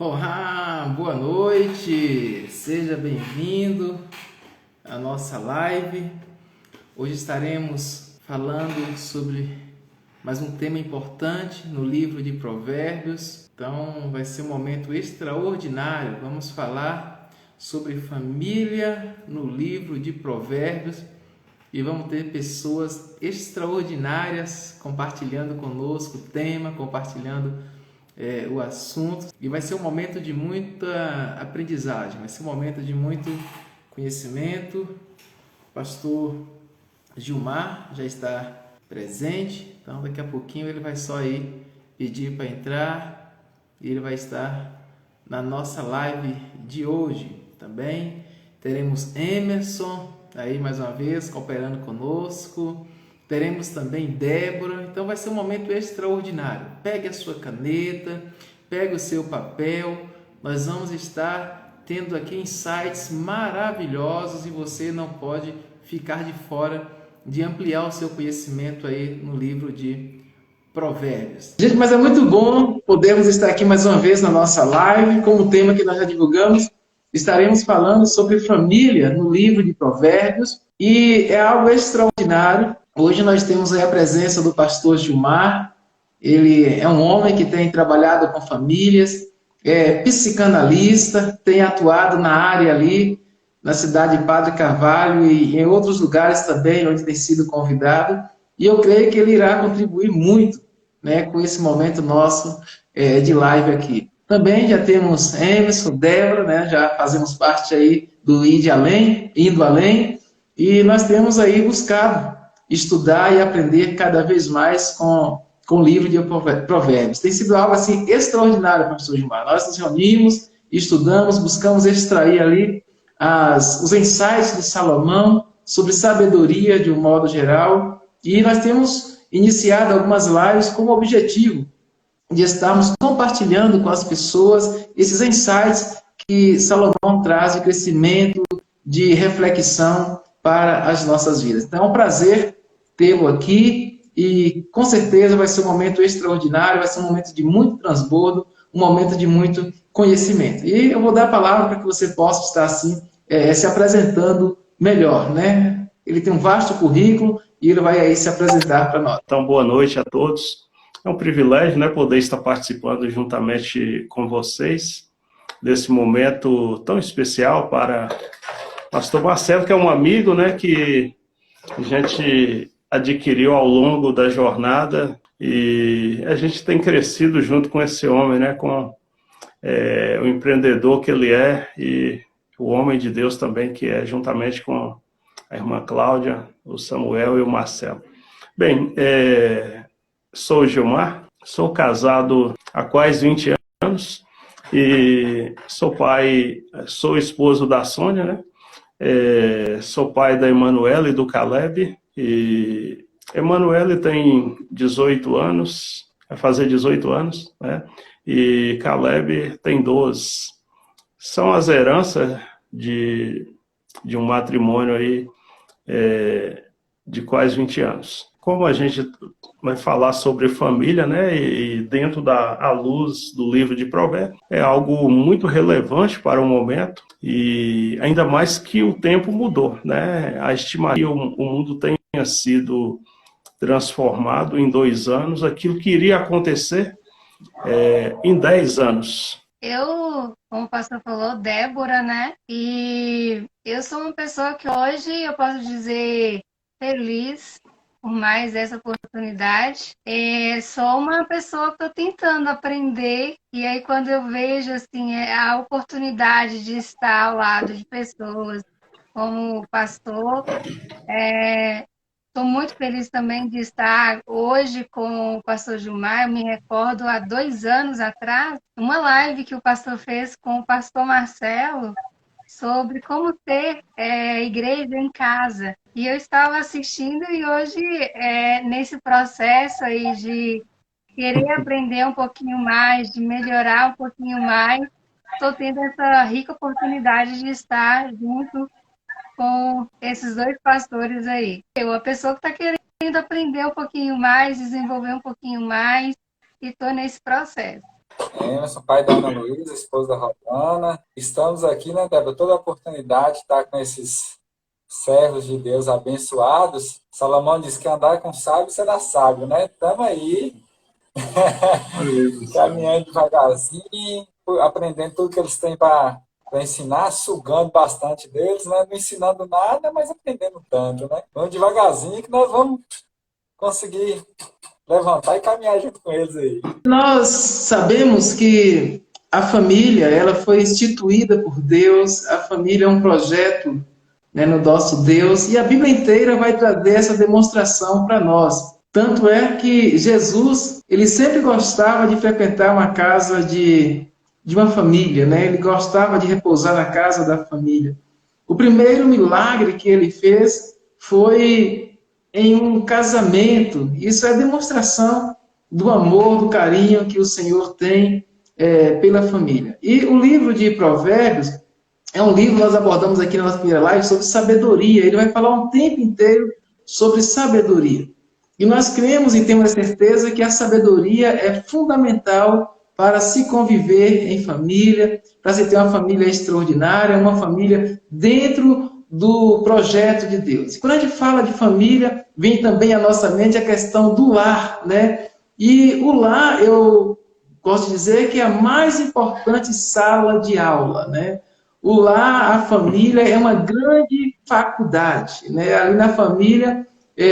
Olá, boa noite, seja bem-vindo à nossa live. Hoje estaremos falando sobre mais um tema importante no livro de Provérbios. Então vai ser um momento extraordinário. Vamos falar sobre família no livro de Provérbios e vamos ter pessoas extraordinárias compartilhando conosco o tema, compartilhando o assunto, e vai ser um momento de muita aprendizagem, vai ser um momento de muito conhecimento. O pastor Gilmar já está presente, então daqui a pouquinho ele vai só aí pedir para entrar e ele vai estar na nossa live de hoje. Também teremos Emerson aí mais uma vez cooperando conosco. Teremos também Débora, então vai ser um momento extraordinário. Pegue a sua caneta, pegue o seu papel, nós vamos estar tendo aqui insights maravilhosos e você não pode ficar de fora de ampliar o seu conhecimento aí no livro de Provérbios. Gente, mas é muito bom podermos estar aqui mais uma vez na nossa live, com o tema que nós já divulgamos. Estaremos falando sobre família no livro de Provérbios e é algo extraordinário. Hoje nós temos aí a presença do pastor Gilmar. Ele é um homem que tem trabalhado com famílias, é psicanalista, tem atuado na área ali, na cidade de Padre Carvalho e em outros lugares também, onde tem sido convidado. E eu creio que ele irá contribuir muito, né, com esse momento nosso de live aqui. Também já temos Emerson, Débora, né, já fazemos parte aí do Indo Além, e nós temos aí buscado estudar e aprender cada vez mais com o livro de Provérbios. Tem sido algo assim extraordinário, professor Gilmar. Nós nos reunimos, estudamos, buscamos extrair ali os insights de Salomão sobre sabedoria de um modo geral, e nós temos iniciado algumas lives com o objetivo de estarmos compartilhando com as pessoas esses insights que Salomão traz de crescimento, de reflexão para as nossas vidas. Então é um prazer tê-lo aqui e com certeza vai ser um momento extraordinário, vai ser um momento de muito transbordo, um momento de muito conhecimento. E eu vou dar a palavra para que você possa estar assim se apresentando melhor, né? Ele tem um vasto currículo e ele vai aí se apresentar para nós. Então, boa noite a todos. É um privilégio, né, poder estar participando juntamente com vocês desse momento tão especial para pastor Marcelo, que é um amigo, né, que a gente adquiriu ao longo da jornada e a gente tem crescido junto com esse homem, né, com o empreendedor que ele é e o homem de Deus também que é, juntamente com a irmã Cláudia, o Samuel e o Marcelo. Bem, sou o Gilmar, sou casado há quase 20 anos e sou pai, sou esposo da Sônia, né? Sou pai da Emanuele e do Caleb. E Emanuele tem 18 anos, vai fazer 18 anos, né? E Caleb tem 12. São as heranças de um matrimônio aí de quase 20 anos. Como a gente vai falar sobre família, né, e dentro à luz do livro de Provérbios, é algo muito relevante para o momento, e ainda mais que o tempo mudou, né? A estimativa que o mundo tenha sido transformado em 2 anos, aquilo que iria acontecer em 10 anos. Eu, como o pastor falou, Débora, né? E eu sou uma pessoa que hoje eu posso dizer feliz por mais essa oportunidade. Sou uma pessoa que estou tentando aprender, e aí quando eu vejo assim, a oportunidade de estar ao lado de pessoas como pastor, estou muito feliz também de estar hoje com o pastor Gilmar. Eu me recordo, há 2 anos atrás, uma live que o pastor fez com o pastor Marcelo sobre como ter igreja em casa. E eu estava assistindo e hoje, nesse processo aí de querer aprender um pouquinho mais, de melhorar um pouquinho mais, estou tendo essa rica oportunidade de estar junto com esses 2 pastores aí. Eu, a pessoa que está querendo aprender um pouquinho mais, desenvolver um pouquinho mais, e estou nesse processo. Emerson, pai da Ana Luísa, esposa da Rosana. Estamos aqui, né, Débora? Toda a oportunidade de estar com esses servos de Deus abençoados. Salomão diz que andar com sábio será sábio, né? Estamos aí, caminhando devagarzinho, aprendendo tudo que eles têm para ensinar, sugando bastante deles, né? Não ensinando nada, mas aprendendo tanto, né? Vamos devagarzinho que nós vamos conseguir levantar e caminhar junto com eles aí. Nós sabemos que a família, ela foi instituída por Deus, a família é um projeto, né, no nosso Deus, e a Bíblia inteira vai trazer essa demonstração para nós. Tanto é que Jesus, ele sempre gostava de frequentar uma casa de uma família, né? Ele gostava de repousar na casa da família. O primeiro milagre que ele fez foi em um casamento. Isso é demonstração do amor, do carinho que o Senhor tem pela família. E o livro de Provérbios é um livro que nós abordamos aqui na nossa primeira live sobre sabedoria. Ele vai falar um tempo inteiro sobre sabedoria. E nós cremos e temos a certeza que a sabedoria é fundamental para se conviver em família, para se ter uma família extraordinária, uma família dentro do projeto de Deus. E quando a gente fala de família, vem também à nossa mente a questão do lar, né? E o lar, eu gosto de dizer que é a mais importante sala de aula, né? O lar, a família, é uma grande faculdade, né? Ali na família,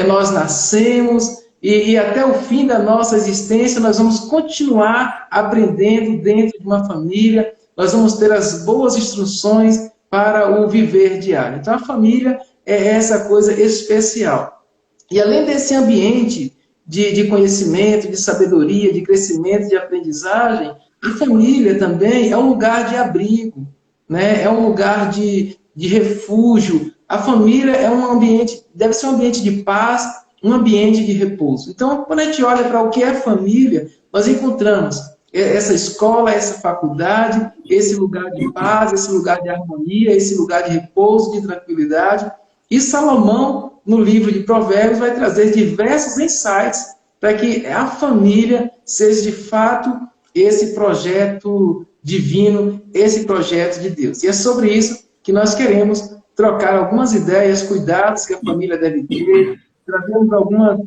nós nascemos e até o fim da nossa existência nós vamos continuar aprendendo dentro de uma família, nós vamos ter as boas instruções para o viver diário. Então a família é essa coisa especial. E além desse ambiente de conhecimento, de sabedoria, de crescimento, de aprendizagem, a família também é um lugar de abrigo, né? É um lugar de refúgio. A família é um ambiente, deve ser um ambiente de paz, um ambiente de repouso. Então, quando a gente olha para o que é família, nós encontramos essa escola, essa faculdade, esse lugar de paz, esse lugar de harmonia, esse lugar de repouso, de tranquilidade. E Salomão, no livro de Provérbios, vai trazer diversos insights para que a família seja de fato esse projeto divino, esse projeto de Deus. E é sobre isso que nós queremos trocar algumas ideias, cuidados que a família deve ter, trazendo algumas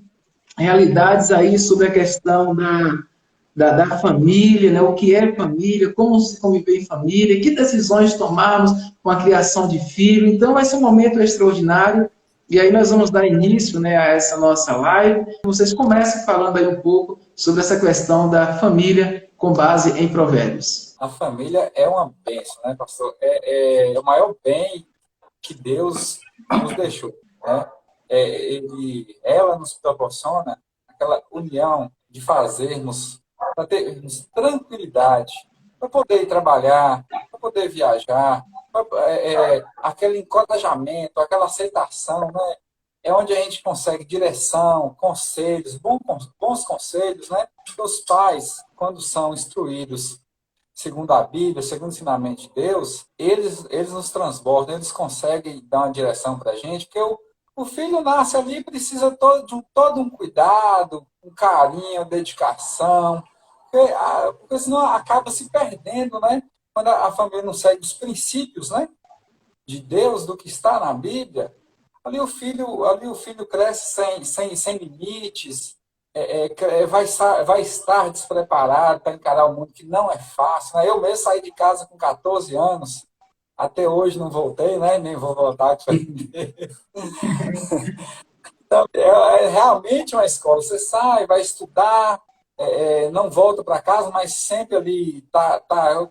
realidades aí sobre a questão da família, né? O que é família, como se conviver em família, que decisões tomarmos com a criação de filho. Então vai ser um momento extraordinário e aí nós vamos dar início, né, a essa nossa live. Vocês comecem falando aí um pouco sobre essa questão da família com base em Provérbios. A família é uma bênção, né, pastor? É o maior bem que Deus nos deixou, né? Ela nos proporciona aquela união de fazermos, para termos tranquilidade, para poder ir trabalhar, para poder viajar, aquele encorajamento, aquela aceitação, né? É onde a gente consegue direção, conselhos, bons conselhos, né? Os pais, quando são instruídos segundo a Bíblia, segundo o ensinamento de Deus, eles nos transbordam, eles conseguem dar uma direção para a gente, porque o filho nasce ali e precisa de todo um cuidado, um carinho, dedicação, porque senão acaba se perdendo, né? Quando a família não segue os princípios, né, de Deus, do que está na Bíblia, ali o filho cresce sem limites, vai estar despreparado para encarar o mundo, que não é fácil, né? Eu mesmo saí de casa com 14 anos, até hoje não voltei, né? Nem vou voltar. Então, é realmente uma escola. Você sai, vai estudar, não volta para casa, mas sempre ali tá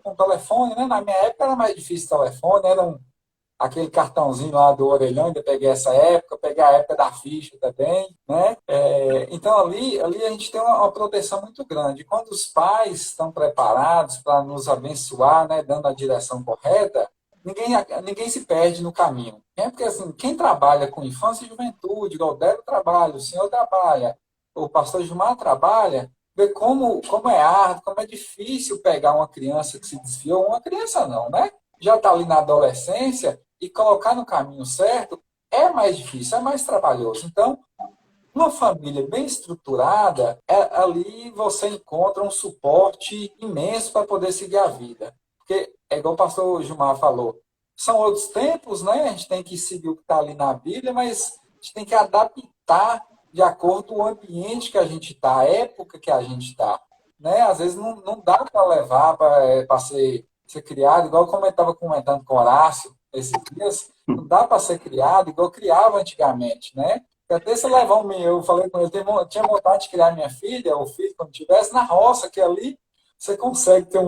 com o telefone, né? Na minha época era mais difícil o telefone, era aquele cartãozinho lá do orelhão, ainda peguei essa época, peguei a época da ficha também, né? Então ali a gente tem uma proteção muito grande. Quando os pais estão preparados para nos abençoar, né, dando a direção correta, ninguém se perde no caminho. Porque assim, quem trabalha com infância e juventude, igual o Débora trabalha, o senhor trabalha, o pastor Gilmar trabalha, vê como é árduo, como é difícil pegar uma criança que se desviou, uma criança não, né? Já está ali na adolescência, e colocar no caminho certo é mais difícil, é mais trabalhoso. Então, Uma família bem estruturada, ali você encontra um suporte imenso para poder seguir a vida. Porque, é igual o pastor Gilmar falou, são outros tempos, né? A gente tem que seguir o que está ali na Bíblia, mas a gente tem que adaptar de acordo com o ambiente que a gente está, a época que a gente está. Né? Às vezes não dá para levar para ser criado, igual como eu estava comentando com o Horácio esses dias, não dá para ser criado igual criava antigamente, né? Até se levar eu falei com ele, tinha vontade de criar minha filha, ou filho, quando estivesse na roça, que ali você consegue ter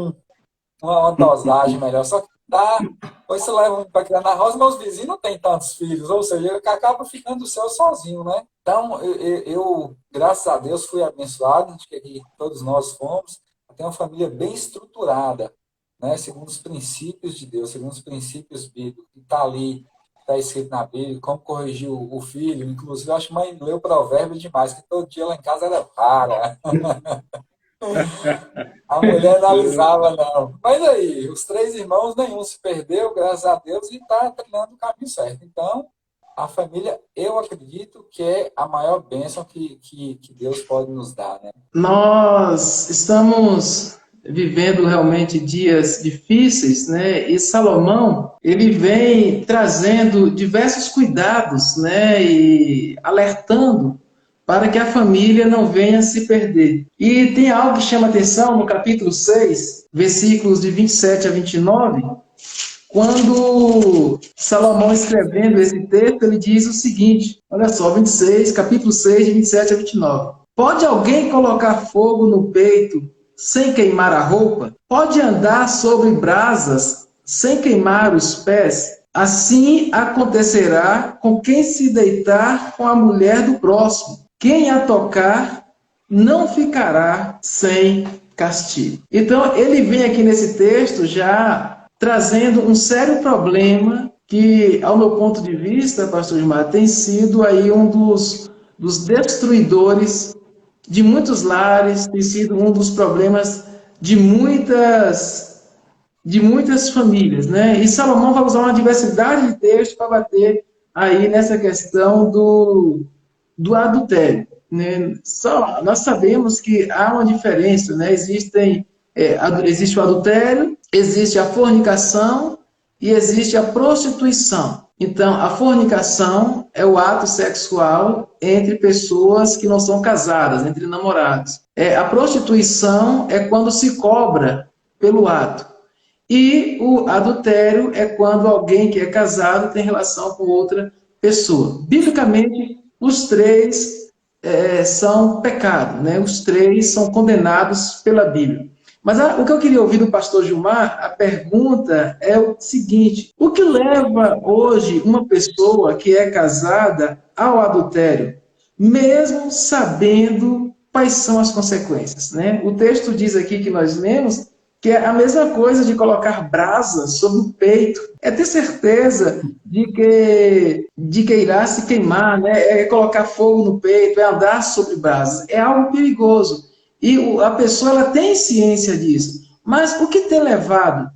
uma dosagem melhor. Só que dá, depois você leva para criar na roça, meus vizinhos não têm tantos filhos, ou seja, ele acaba ficando o seu sozinho, né? Então, eu, graças a Deus, fui abençoado, acho que todos nós fomos, a ter uma família bem estruturada, né? Segundo os princípios de Deus, segundo os princípios bíblicos, que está ali, está escrito na Bíblia, como corrigir o filho. Inclusive, eu acho que mãe leu provérbio demais, que todo dia lá em casa era para. A mulher não avisava, não. Mas aí, os 3 irmãos, nenhum se perdeu, graças a Deus, e está trilhando o caminho certo. Então, a família, eu acredito que é a maior bênção que Deus pode nos dar, né? Nós estamos vivendo realmente dias difíceis, né? E Salomão, ele vem trazendo diversos cuidados, né? E alertando para que a família não venha se perder. E tem algo que chama atenção no capítulo 6, versículos de 27 a 29, quando Salomão, escrevendo esse texto, ele diz o seguinte, olha só, 26, capítulo 6, de 27 a 29. Pode alguém colocar fogo no peito sem queimar a roupa? Pode andar sobre brasas sem queimar os pés? Assim acontecerá com quem se deitar com a mulher do próximo. Quem a tocar não ficará sem castigo. Então, ele vem aqui nesse texto já trazendo um sério problema que, ao meu ponto de vista, pastor Gilmar, tem sido aí um dos destruidores de muitos lares, tem sido um dos problemas de muitas famílias, né? E Salomão vai usar uma diversidade de textos para bater aí nessa questão do adultério, né? Nós sabemos que há uma diferença, né? Existe o adultério, existe a fornicação e existe a prostituição. Então, a fornicação é o ato sexual entre pessoas que não são casadas, entre namorados. A prostituição é quando se cobra pelo ato. E o adultério é quando alguém que é casado tem relação com outra pessoa. Biblicamente, os 3 são pecado, né? Os 3 são condenados pela Bíblia. Mas o que eu queria ouvir do pastor Gilmar, a pergunta é o seguinte: o que leva hoje uma pessoa que é casada ao adultério, mesmo sabendo quais são as consequências, né? O texto diz aqui que nós lemos que é a mesma coisa de colocar brasa sobre o peito. É ter certeza de que irá se queimar, né? É colocar fogo no peito, é andar sobre brasas. É algo perigoso. E a pessoa ela tem ciência disso. Mas o que tem levado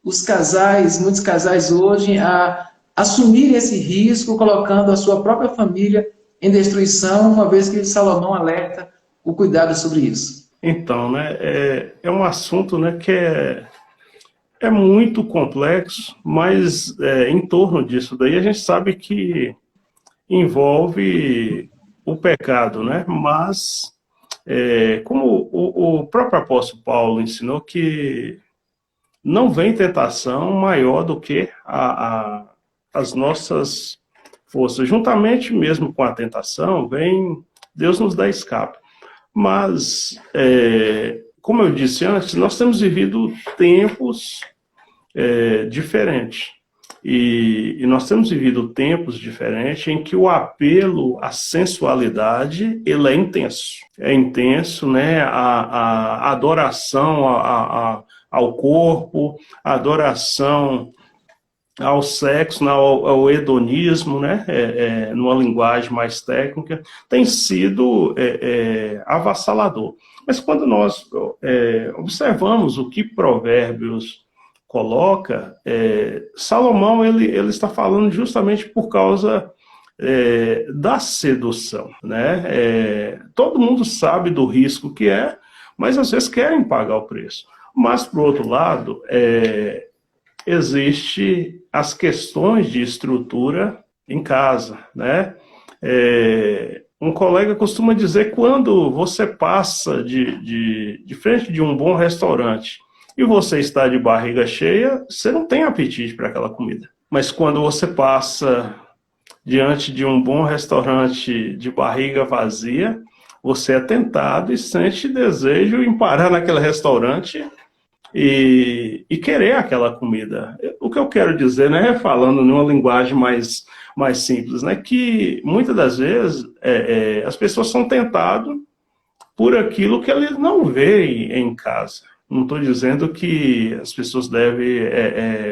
muitos casais hoje, a assumir esse risco, colocando a sua própria família em destruição, uma vez que Salomão alerta o cuidado sobre isso? Então, né, é um assunto, né, que é muito complexo, mas em torno disso daí a gente sabe que envolve o pecado, né? Mas, como o próprio apóstolo Paulo ensinou, que não vem tentação maior do que as nossas forças. Juntamente mesmo com a tentação, Deus nos dá escape. Mas, como eu disse antes, nós temos vivido tempos diferentes. E nós temos vivido tempos diferentes em que o apelo à sensualidade, ele é intenso. É intenso, né? A adoração ao corpo, a adoração ao sexo, ao hedonismo, né? Numa linguagem mais técnica, tem sido avassalador. Mas quando nós observamos o que Provérbios coloca, Salomão ele está falando justamente por causa da sedução, né? Todo mundo sabe do risco que é, mas às vezes querem pagar o preço. Mas, por outro lado, existe as questões de estrutura em casa, né? Um colega costuma dizer que quando você passa de frente de um bom restaurante e você está de barriga cheia, você não tem apetite para aquela comida. Mas quando você passa diante de um bom restaurante de barriga vazia, você é tentado e sente desejo em parar naquele restaurante e querer aquela comida. O que eu quero dizer, né, falando numa linguagem mais simples, né, que muitas das vezes as pessoas são tentadas por aquilo que eles não veem em casa. Não estou dizendo que as pessoas devem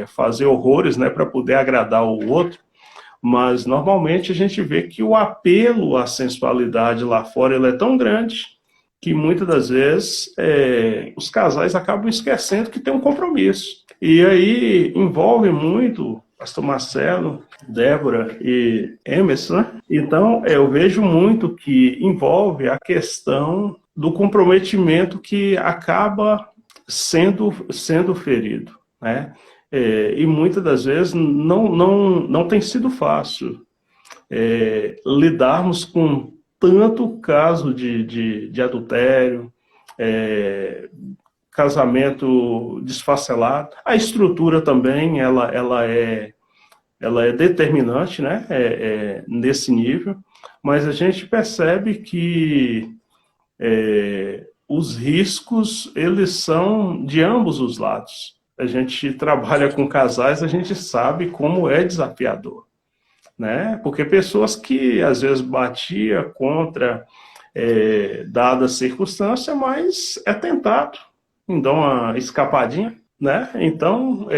fazer horrores, né, para poder agradar o outro, mas normalmente a gente vê que o apelo à sensualidade lá fora ele é tão grande que muitas das vezes os casais acabam esquecendo que tem um compromisso. E aí envolve muito pastor Marcelo, Débora e Emerson, né? Então eu vejo muito que envolve a questão do comprometimento que acaba sendo ferido, né? E muitas das vezes não tem sido fácil lidarmos com tanto caso de adultério, casamento desfacelado. A estrutura também ela é determinante, né? Nesse nível, mas a gente percebe que os riscos eles são de ambos os lados. A gente trabalha com casais, a gente sabe como é desafiador, né? Porque pessoas que às vezes batia contra dada circunstância, mas é tentado em dar uma escapadinha, né? Então,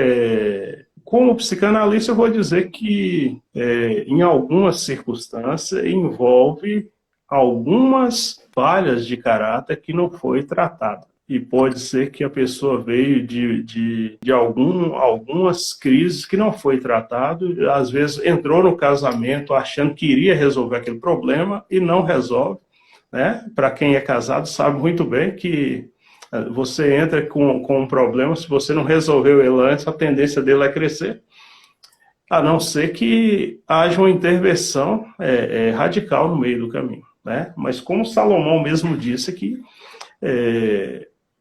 como psicanalista, eu vou dizer que em algumas circunstâncias envolve algumas falhas de caráter que não foi tratada. E pode ser que a pessoa veio de algumas crises que não foi tratado, às vezes entrou no casamento achando que iria resolver aquele problema e não resolve, né? Para quem é casado sabe muito bem que você entra com um problema, se você não resolveu ele antes, a tendência dele é crescer, a não ser que haja uma intervenção radical no meio do caminho, né? Mas como Salomão mesmo disse que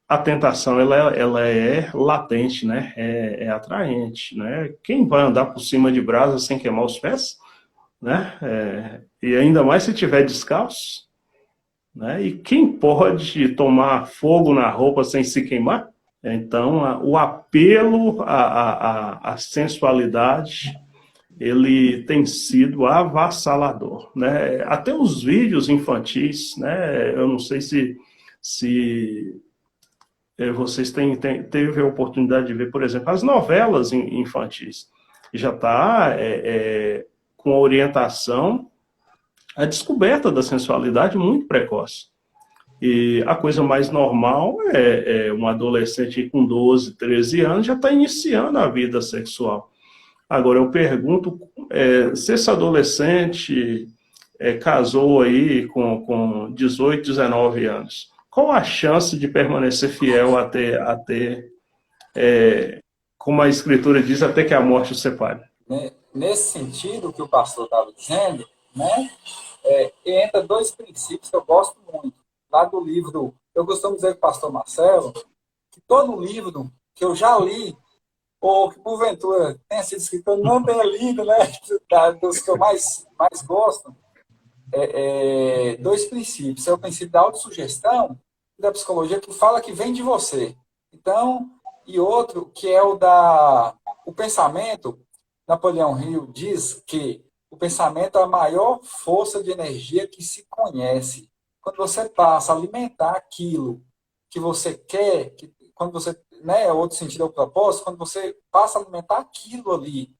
a tentação ela é latente, né? É atraente, né? Quem vai andar por cima de brasa sem queimar os pés, né? E ainda mais se tiver descalço, né? E quem pode tomar fogo na roupa sem se queimar? Então, o apelo à sensualidade ele tem sido avassalador, né? Até os vídeos infantis, né? Eu não sei se vocês teve a oportunidade de ver, por exemplo, as novelas infantis. Já está com orientação à descoberta da sensualidade muito precoce. E a coisa mais normal é um adolescente com 12, 13 anos já está iniciando a vida sexual. Agora, eu pergunto, se esse adolescente casou aí com 18, 19 anos, qual a chance de permanecer fiel até como a Escritura diz, até que a morte o separe? Nesse sentido que o pastor estava dizendo, né, entra dois princípios que eu gosto muito. Lá do livro, eu costumo dizer com o pastor Marcelo, que todo livro que eu já li, ou que porventura tenha sido escrito, eu não tenha lido, né, dos que eu mais gosto, dois princípios. É o princípio da autossugestão e da psicologia, que fala que vem de você. Então, e outro, que é o pensamento. Napoleão Hill diz que o pensamento é a maior força de energia que se conhece. Quando você passa a alimentar aquilo que você quer, quando você, né, outro sentido é o propósito, quando você passa a alimentar aquilo ali,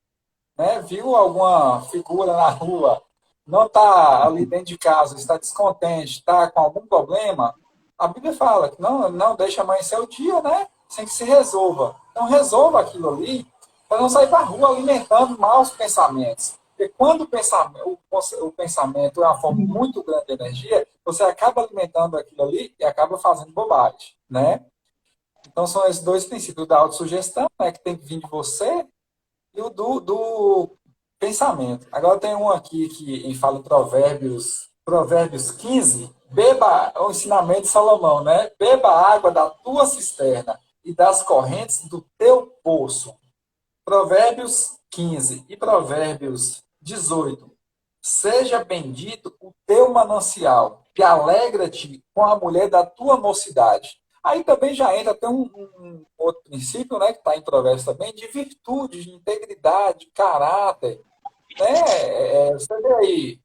né, viu alguma figura na rua, não está ali dentro de casa, está descontente, está com algum problema, a Bíblia fala que não deixa amanhecer o dia, né, sem que se resolva. Então resolva aquilo ali, para não sair para a rua alimentando maus pensamentos. Porque quando o pensamento é uma forma muito grande de energia, você acaba alimentando aquilo ali e acaba fazendo bobagem, né? Então, são esses dois princípios da autossugestão, né, que tem que vir de você, e o do pensamento. Agora tem um aqui que fala em Provérbios 15, beba, o ensinamento de Salomão, né? Beba a água da tua cisterna e das correntes do teu poço. Provérbios 15 e Provérbios 18. Seja bendito o teu manancial, e alegra-te com a mulher da tua mocidade. Aí também já entra até um outro princípio, né, que está em Provérbios também, de virtude, de integridade, caráter. Né? Você vê aí,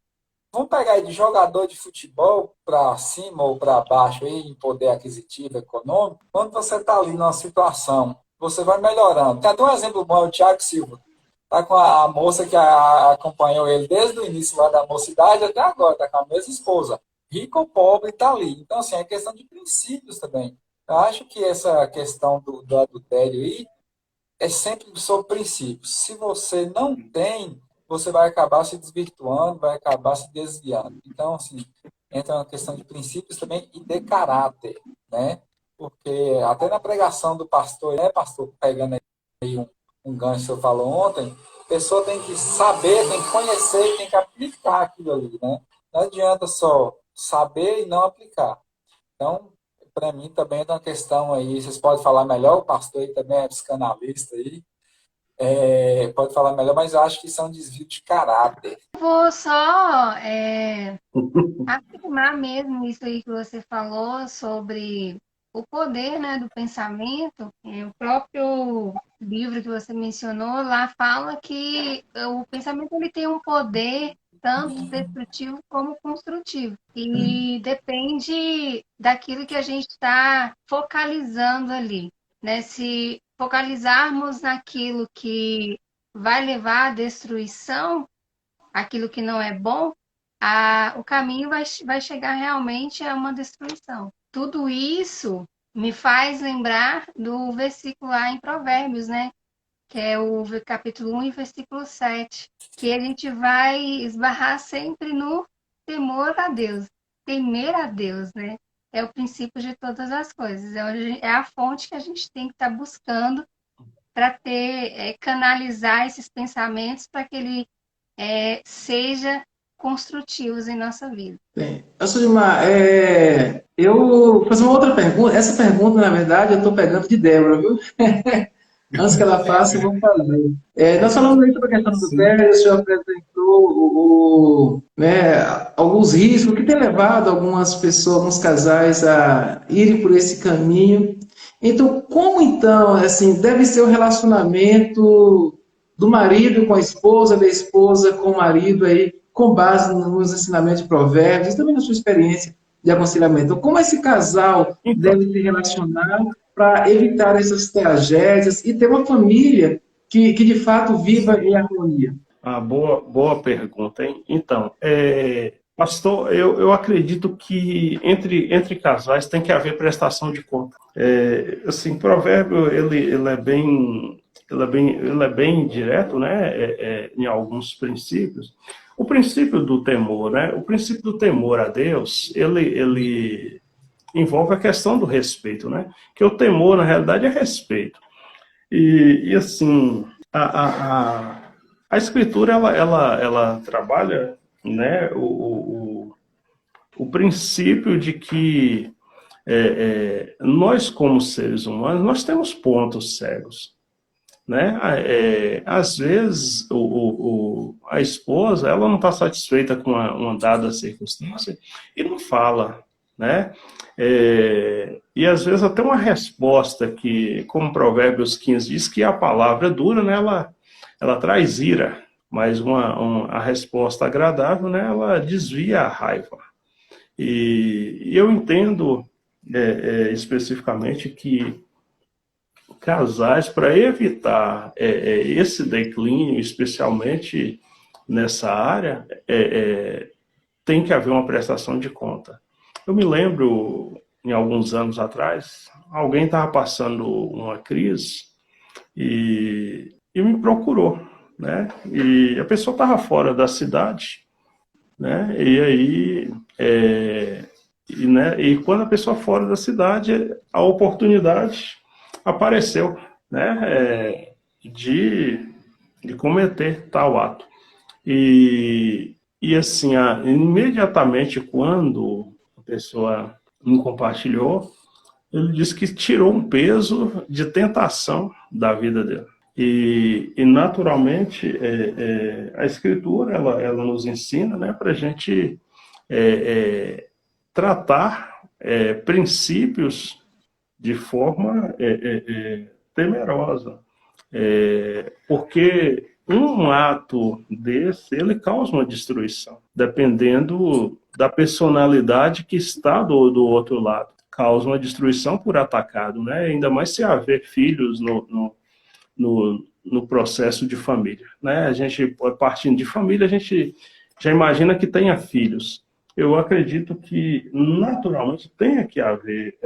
vamos pegar aí de jogador de futebol para cima ou para baixo aí, em poder aquisitivo, econômico. Quando você está ali numa situação, você vai melhorando. Tem até um exemplo bom, o Thiago Silva. Está com a moça que acompanhou ele desde o início lá da mocidade até agora, está com a mesma esposa. Rico ou pobre, está ali. Então, assim, é questão de princípios também. Eu acho que essa questão do adultério aí é sempre sobre princípios. Se você não tem, você vai acabar se desvirtuando, vai acabar se desviando. Então, assim, entra uma questão de princípios também e de caráter, né? Porque até na pregação do pastor, né, pastor, pegando aí um gancho que eu falou ontem, a pessoa tem que saber, tem que conhecer, tem que aplicar aquilo ali, né? Não adianta só saber e não aplicar. Então, para mim também é uma questão aí, vocês podem falar melhor, o pastor aí também é psicanalista aí, pode falar melhor, mas eu acho que isso é um desvio de caráter. Vou só afirmar mesmo isso aí que você falou sobre o poder, né, do pensamento. O próprio livro que você mencionou lá fala que o pensamento ele tem um poder tanto destrutivo como construtivo. E depende daquilo que a gente está focalizando ali, né? Se focalizarmos naquilo que vai levar à destruição, aquilo que não é bom, o caminho vai chegar realmente a uma destruição. Tudo isso me faz lembrar do versículo lá em Provérbios, né? Que é o capítulo 1 e versículo 7, que a gente vai esbarrar sempre no temor a Deus. Temer a Deus, né? É o princípio de todas as coisas. É a fonte que a gente tem que estar buscando para canalizar esses pensamentos para que ele seja construtivos em nossa vida. Bem, Sudimar, eu vou fazer uma outra pergunta. Essa pergunta, na verdade, eu estou pegando de Débora, viu? Antes que ela faça, eu vou fazer. Nós falamos aí sobre a questão do velho, o senhor apresentou né, alguns riscos que tem levado algumas pessoas, alguns casais a irem por esse caminho. Então, como então, assim, deve ser o relacionamento do marido com a esposa, da esposa com o marido aí, com base nos ensinamentos de Provérbios, e também na sua experiência de aconselhamento. Então, como esse casal deve se relacionar para evitar essas tragédias e ter uma família que de fato viva em harmonia? Boa pergunta, hein? Então, pastor, eu acredito que entre casais tem que haver prestação de conta. Assim, provérbio, ele é bem direto, né? Em alguns princípios. O princípio do temor, né? O princípio do temor a Deus, ele envolve a questão do respeito, né? Que o temor, na realidade, é respeito. E assim, a Escritura, ela trabalha, né, o princípio de que nós, como seres humanos, nós temos pontos cegos. Né? Às vezes, a esposa ela não está satisfeita com uma dada circunstância e não fala. Né? E às vezes até uma resposta que, como Provérbios 15 diz, que a palavra dura, né, ela traz ira, mas a resposta agradável, né, ela desvia a raiva. E eu entendo especificamente que casais, para evitar esse declínio, especialmente nessa área, tem que haver uma prestação de conta. Eu me lembro, em alguns anos atrás, alguém estava passando uma crise e me procurou. né? E a pessoa estava fora da cidade, né? E aí, né? E quando a pessoa fora da cidade, a oportunidade apareceu, né? De cometer tal ato. E assim, imediatamente quando a pessoa me compartilhou, ele disse que tirou um peso de tentação da vida dele. E naturalmente, a Escritura, ela nos ensina, né, para a gente tratar princípios de forma temerosa. Porque um ato desse, ele causa uma destruição, dependendo da personalidade que está do outro lado. Causa uma destruição por atacado, né? Ainda mais se haver filhos no processo de família, né? A gente, partindo de família, a gente já imagina que tenha filhos. Eu acredito que, naturalmente, tenha que haver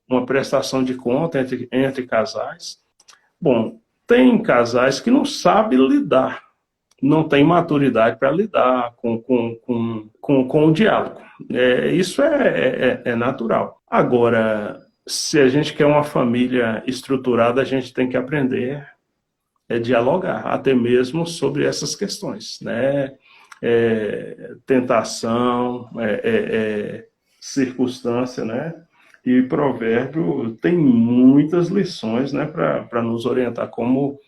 uma prestação de conta entre casais. Bom, tem casais que não sabem lidar, não tem maturidade para lidar com o diálogo. Isso é natural. Agora, se a gente quer uma família estruturada, a gente tem que aprender a dialogar, até mesmo sobre essas questões, né? Tentação, circunstância, né? E Provérbio tem muitas lições, né, para nos orientar, como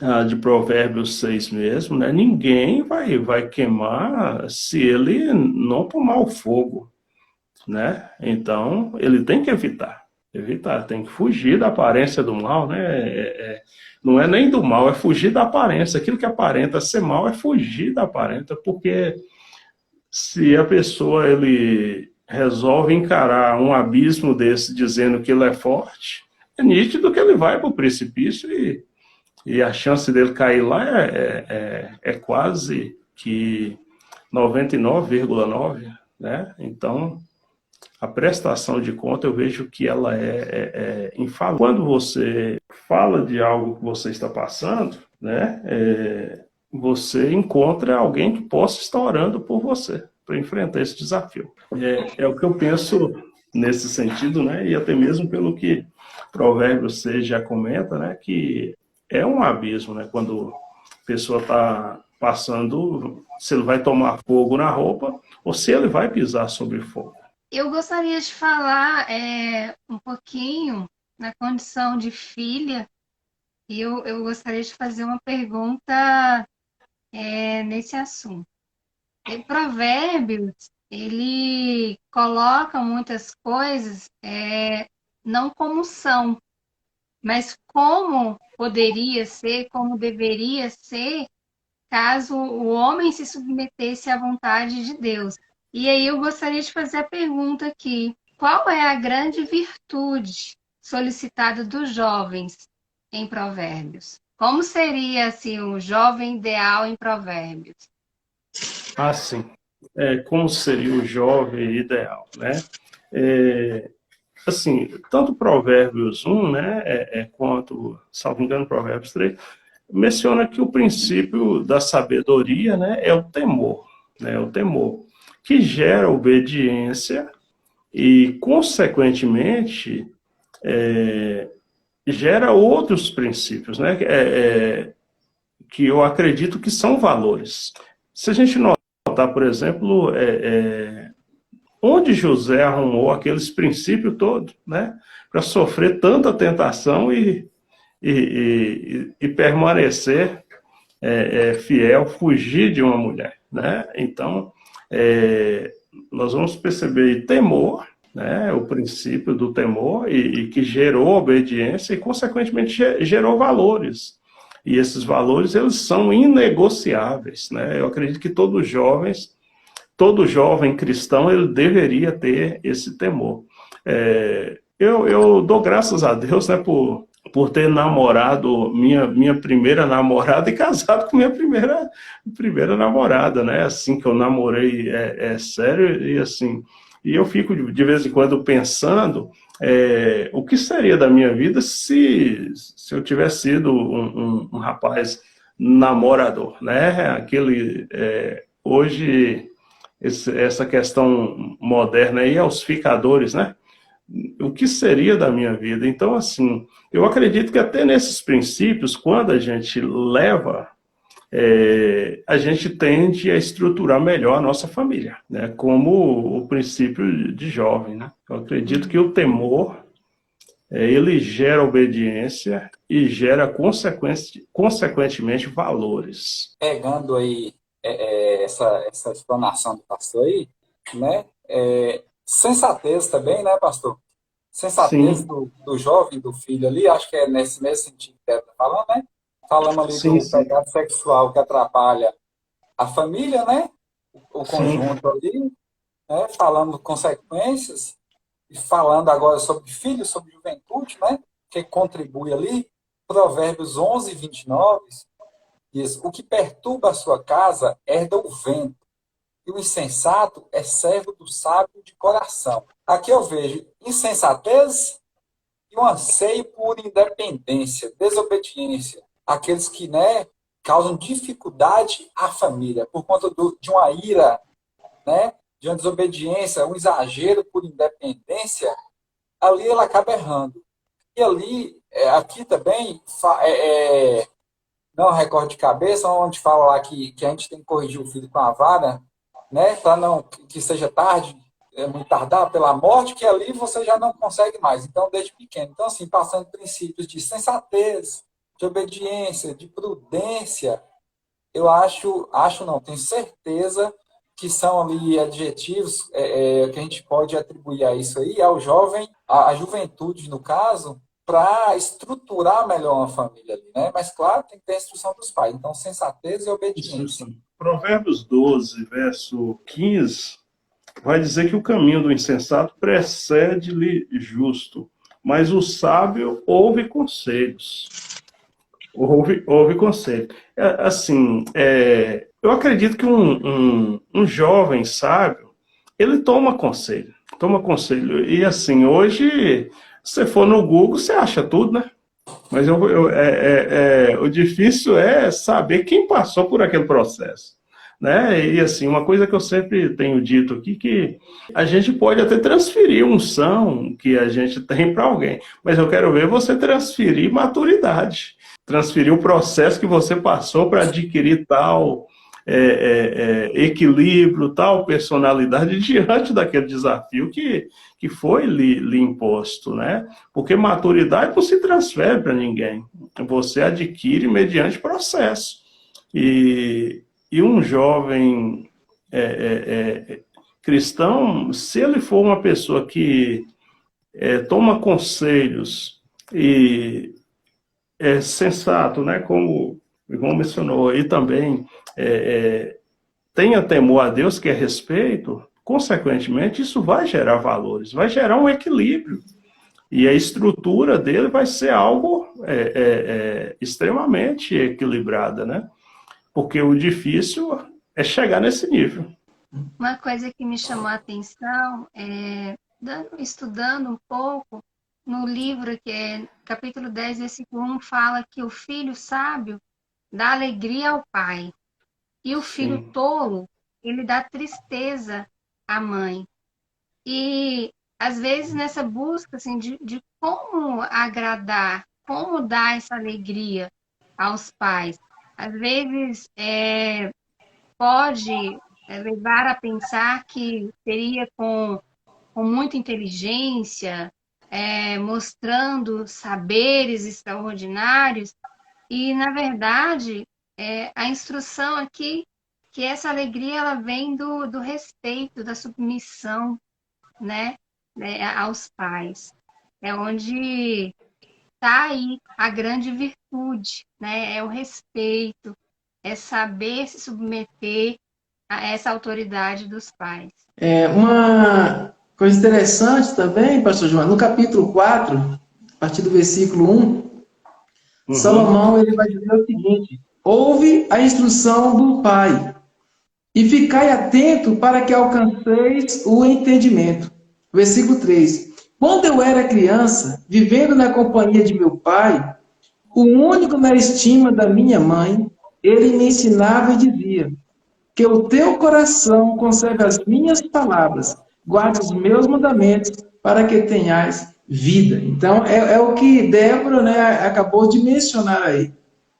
a de Provérbios 6 mesmo, né? Ninguém vai queimar se ele não tomar o fogo, né? Então, ele tem que evitar, tem que fugir da aparência do mal, né? Não é nem do mal, é fugir da aparência. Aquilo que aparenta ser mal é fugir da aparência, porque se a pessoa ele resolve encarar um abismo desse dizendo que ele é forte, é nítido que ele vai para o precipício e a chance dele cair lá é quase que 99,9, né? Então, a prestação de conta, eu vejo que ela é infalível. Quando você fala de algo que você está passando, né, você encontra alguém que possa estar orando por você para enfrentar esse desafio. É o que eu penso nesse sentido, né? E até mesmo pelo que Provérbios 6 já comenta, né? Que é um abismo, né? Quando a pessoa está passando, se ele vai tomar fogo na roupa ou se ele vai pisar sobre fogo. Eu gostaria de falar um pouquinho na condição de filha, e eu gostaria de fazer uma pergunta nesse assunto. Em Provérbios, ele coloca muitas coisas não como são, mas como poderia ser, como deveria ser, caso o homem se submetesse à vontade de Deus. E aí eu gostaria de fazer a pergunta aqui: qual é a grande virtude solicitada dos jovens em Provérbios? Como seria assim o jovem ideal em Provérbios? Ah, sim. Como seria o jovem ideal, né? Assim, tanto Provérbios 1, né, quanto, salvo engano, Provérbios 3, menciona que o princípio da sabedoria, né, é o temor, né, o temor, que gera obediência e, consequentemente, gera outros princípios, né, que eu acredito que são valores. Se a gente notar, por exemplo, onde José arrumou aqueles princípios todos, né, para sofrer tanta tentação e permanecer fiel, fugir de uma mulher, né? Então, nós vamos perceber temor, né, o princípio do temor, e que gerou obediência e, consequentemente, gerou valores. E esses valores, eles são inegociáveis, né? Eu acredito que todo jovem cristão, ele deveria ter esse temor. Eu dou graças a Deus, né, por ter namorado minha primeira namorada e casado com minha primeira namorada, né? Assim que eu namorei sério, e assim, E eu fico de vez em quando pensando o que seria da minha vida se eu tivesse sido um rapaz namorador, né? Hoje, essa questão moderna aí, aos ficadores, né? O que seria da minha vida? Então, assim, eu acredito que até nesses princípios, quando a gente leva, a gente tende a estruturar melhor a nossa família, né? Como o princípio de jovem, né? Eu acredito que o temor, ele gera obediência e gera, consequentemente, valores. Pegando aí essa explanação do pastor aí, né? Sensatez também, né, pastor? Sensatez Sim, do jovem, do filho ali, acho que é nesse mesmo sentido que ele está falando, né? Falamos ali sim, do sim, pecado sexual que atrapalha a família, né? O sim, conjunto ali, né? Falando consequências, e falando agora sobre filhos, sobre juventude, né? Que contribui ali. Provérbios 11:29 diz: o que perturba a sua casa herda o vento, e o insensato é servo do sábio de coração. Aqui eu vejo insensatez e um anseio por independência, desobediência. Aqueles que, né, causam dificuldade à família por conta de uma ira, né, de uma desobediência, um exagero por independência, ali ela acaba errando. E ali, aqui também, não recordo de cabeça, onde fala lá que a gente tem que corrigir o filho com a vara, né, para não que seja tarde, muito tardar pela morte, que ali você já não consegue mais. Então, desde pequeno. Então, assim, passando princípios de sensatez, de obediência, de prudência, eu acho não, tenho certeza que são ali adjetivos que a gente pode atribuir a isso aí, ao jovem, à juventude, no caso, para estruturar melhor uma família ali, né? Mas, claro, tem que ter a instrução dos pais. Então, sensatez e obediência. Provérbios 12, verso 15, vai dizer que o caminho do insensato precede-lhe justo, mas o sábio ouve conselhos. Ouve conselho. Assim, eu acredito que um jovem sábio, ele toma conselho. Toma conselho. E assim, hoje, se você for no Google, você acha tudo, né? Mas o difícil é saber quem passou por aquele processo, né? E assim, uma coisa que eu sempre tenho dito aqui, que a gente pode até transferir unção que a gente tem para alguém, mas eu quero ver você transferir maturidade, transferir o processo que você passou para adquirir tal equilíbrio, tal personalidade diante daquele desafio que foi lhe imposto, né? Porque maturidade não se transfere para ninguém, você adquire mediante processo. E um jovem cristão, se ele for uma pessoa que toma conselhos e é sensato, né, como o irmão mencionou, e também tenha temor a Deus, que é respeito, consequentemente, isso vai gerar valores, vai gerar um equilíbrio. E a estrutura dele vai ser algo extremamente equilibrada, né? Porque o difícil é chegar nesse nível. Uma coisa que me chamou a atenção, estudando um pouco, no livro que é capítulo 10, versículo 1, fala que o filho sábio dá alegria ao pai. E o filho Sim. tolo, ele dá tristeza à mãe. E, às vezes, nessa busca assim, de como agradar, como dar essa alegria aos pais, às vezes pode levar a pensar que seria com muita inteligência, mostrando saberes extraordinários, e, na verdade, a instrução aqui, que essa alegria ela vem do respeito, da submissão, né, aos pais. É onde está aí a grande virtude, né? É o respeito, é saber se submeter a essa autoridade dos pais. Uma coisa interessante também, pastor João, no capítulo 4, a partir do versículo 1, Salomão ele vai dizer o seguinte: ouve a instrução do pai e ficai atento para que alcanceis o entendimento. Versículo 3. Quando eu era criança, vivendo na companhia de meu pai, o único na estima da minha mãe, ele me ensinava e dizia: que o teu coração conserve as minhas palavras, guarde os meus mandamentos, para que tenhais vida. Então, é o que Débora, né, acabou de mencionar aí.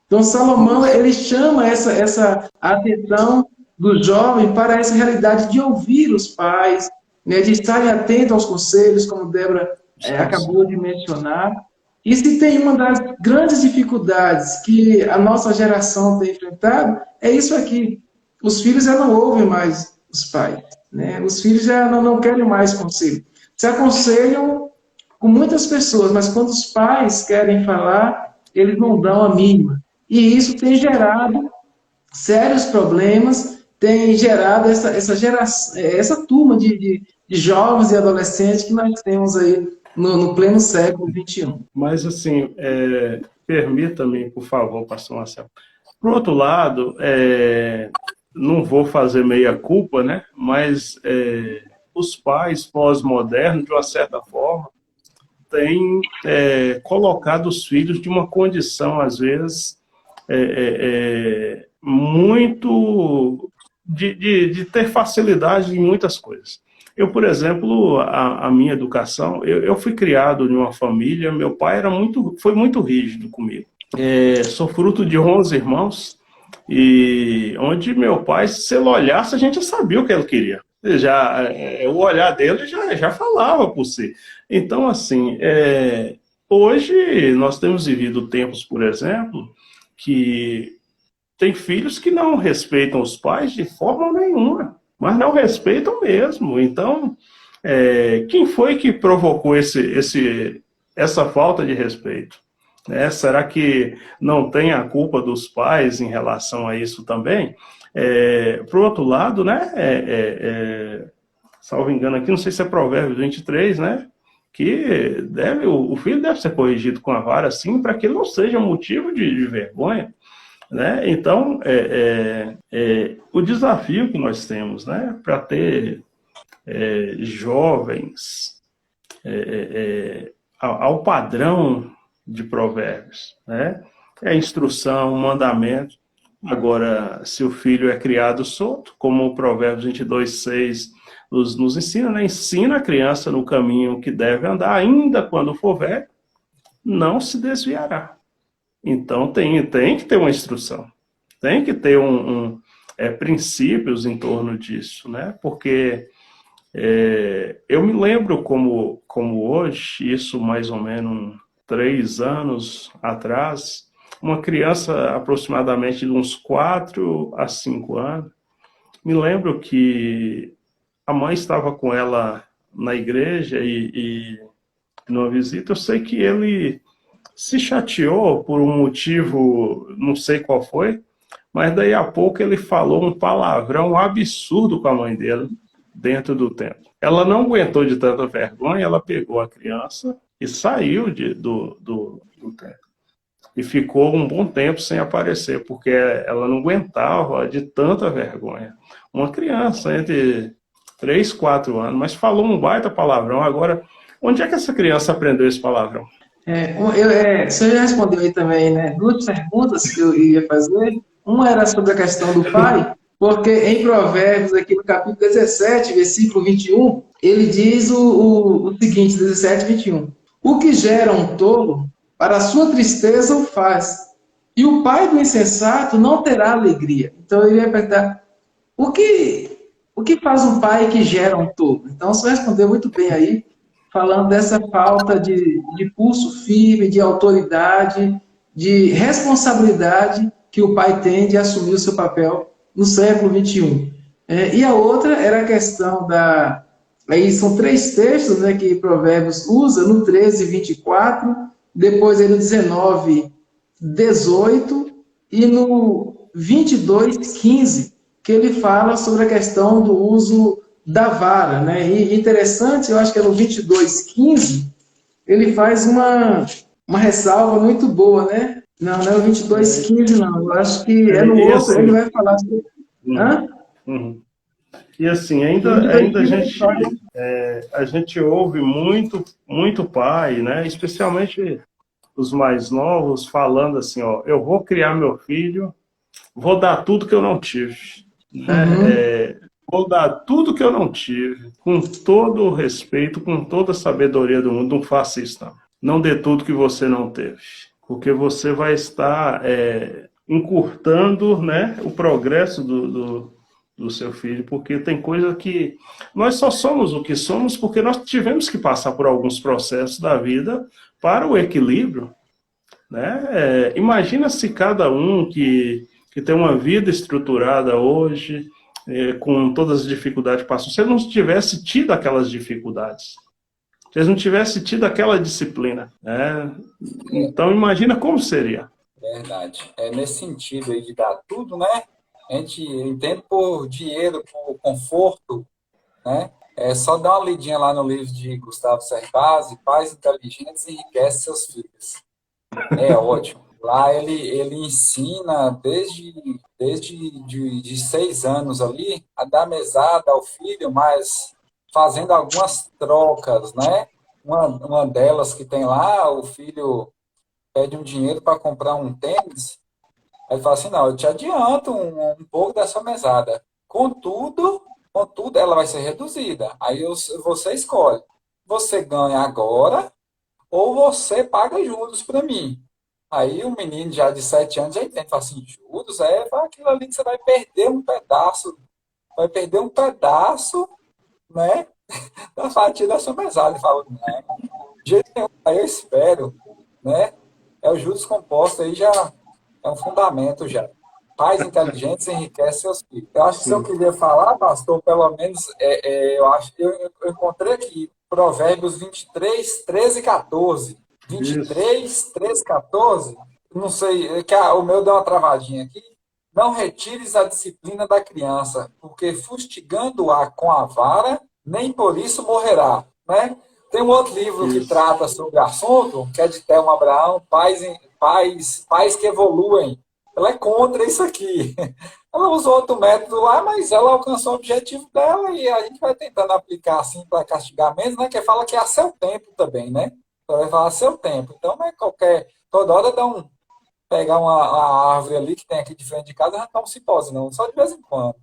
Então, Salomão, ele chama essa atenção do jovem para essa realidade de ouvir os pais, né, de estarem atentos aos conselhos, como Débora acabou de mencionar. E se tem uma das grandes dificuldades que a nossa geração tem enfrentado, é isso aqui. Os filhos já não ouvem mais os pais, né? Os filhos já não querem mais conselho. Se aconselham com muitas pessoas, mas quando os pais querem falar, eles não dão a mínima. E isso tem gerado sérios problemas, tem gerado essa turma de jovens e adolescentes que nós temos aí no pleno século XXI. Mas, assim, permita-me, por favor, pastor Marcelo. Por outro lado, não vou fazer meia-culpa, né? Mas os pais pós-modernos, de uma certa forma, têm colocado os filhos de uma condição, às vezes, muito de ter facilidade em muitas coisas. Eu, por exemplo, a minha educação, eu fui criado em uma família, meu pai foi muito rígido comigo. Sou fruto de 11 irmãos, e onde meu pai, se ele olhasse, a gente já sabia o que ele queria. O olhar dele já falava por si. Então, assim, hoje nós temos vivido tempos, por exemplo, que tem filhos que não respeitam os pais de forma nenhuma, mas não respeitam mesmo. Então, quem foi que provocou essa falta de respeito? Será que não tem a culpa dos pais em relação a isso também? Por outro lado, né, salvo engano aqui, não sei se é Provérbios 23, né, que o filho deve ser corrigido com a vara, assim, para que ele não seja motivo de vergonha. Né? Então, o desafio que nós temos, né, para ter jovens ao padrão de Provérbios, né? É instrução, mandamento. Agora, se o filho é criado solto, como o Provérbios 22:6 nos ensina, né? Ensina a criança no caminho que deve andar, ainda quando for velho, não se desviará. Então, tem que ter uma instrução, tem que ter princípios em torno disso, né? Porque eu me lembro como hoje, isso mais ou menos 3 anos atrás, uma criança aproximadamente de uns 4 a 5 anos, me lembro que a mãe estava com ela na igreja e numa visita, eu sei que ele se chateou por um motivo, não sei qual foi, mas daí a pouco ele falou um palavrão absurdo com a mãe dele dentro do templo. Ela não aguentou de tanta vergonha, ela pegou a criança e saiu do templo. E ficou um bom tempo sem aparecer, porque ela não aguentava de tanta vergonha. Uma criança entre 3 e 4 anos, mas falou um baita palavrão. Agora, onde é que essa criança aprendeu esse palavrão? Você já respondeu aí também, né? 2 perguntas que eu ia fazer. Uma era sobre a questão do pai, porque em Provérbios, aqui no capítulo 17, versículo 21, ele diz o seguinte, 17 e 21. O que gera um tolo, para a sua tristeza o faz, e o pai do insensato não terá alegria. Então eu ia perguntar, o que faz um pai que gera um tolo? Então você respondeu muito bem aí, falando dessa falta de pulso firme, de autoridade, de responsabilidade que o pai tem de assumir o seu papel no século XXI. E a outra era a questão aí são 3 textos, né, que Provérbios usa, no 13, 24, depois aí no 19, 18 e no 22, 15, que ele fala sobre a questão do uso da vara, né? E interessante, eu acho que é no 22:15, ele faz uma ressalva muito boa, né? Não é o 22:15, não. Eu acho que é no outro, assim, ele vai falar sobre... Uhum. E assim, ainda, Muito ainda divertido. a gente ouve muito, muito pai, né? Especialmente os mais novos, falando assim, ó, eu vou criar meu filho, vou dar tudo que eu não tive, né? Uhum. Vou dar tudo que eu não tive, com todo o respeito, com toda a sabedoria do mundo, não faça isso, não. Não dê tudo que você não teve, porque você vai estar encurtando, né, o progresso do seu filho, porque tem coisa que nós só somos o que somos porque nós tivemos que passar por alguns processos da vida para o equilíbrio, né? Imagina se cada um que tem uma vida estruturada hoje, com todas as dificuldades que passam, se ele não tivesse tido aquelas dificuldades, se ele não tivesse tido aquela disciplina, né? Então imagina como seria. Verdade. É nesse sentido aí de dar tudo, né? A gente entende por dinheiro, por conforto, né? É só dar uma lidinha lá no livro de Gustavo Cerbasi, Pais Inteligentes Enriquecem Seus Filhos. É ótimo. Lá ele ensina desde de 6 anos ali a dar mesada ao filho, mas fazendo algumas trocas, né? Uma delas que tem lá, o filho pede um dinheiro para comprar um tênis, aí ele fala assim, não, eu te adianto um pouco dessa mesada. Contudo, ela vai ser reduzida. Aí você escolhe. Você ganha agora ou você paga juros para mim. Aí o menino já de 7 anos já entende, fala assim, juros vai aquilo ali que você vai perder um pedaço, né, da fatia da sua mesada. Ele fala, não, de jeito nenhum, aí eu espero, né, o juros composto aí já é um fundamento já. Pais inteligentes enriquecem seus filhos. Eu acho que se eu Sim. quiser falar, pastor, pelo menos, eu acho que eu encontrei aqui Provérbios 23, 13 e 14. Isso. 23, 13, 14. Não sei, o meu deu uma travadinha aqui. Não retires a disciplina da criança, porque fustigando-a com a vara, nem por isso morrerá. Né? Tem um outro livro que Isso. trata sobre o assunto, que é de Thelma Abraão, Pais que Evoluem. Ela é contra isso aqui. Ela usou outro método lá, mas ela alcançou o objetivo dela e a gente vai tentando aplicar assim para castigar menos, né? Que fala que é a seu tempo também, né? Então vai falar a seu tempo. Então não é toda hora pegar uma árvore ali que tem aqui de frente de casa e arrancar um cipózinho, não, só de vez em quando.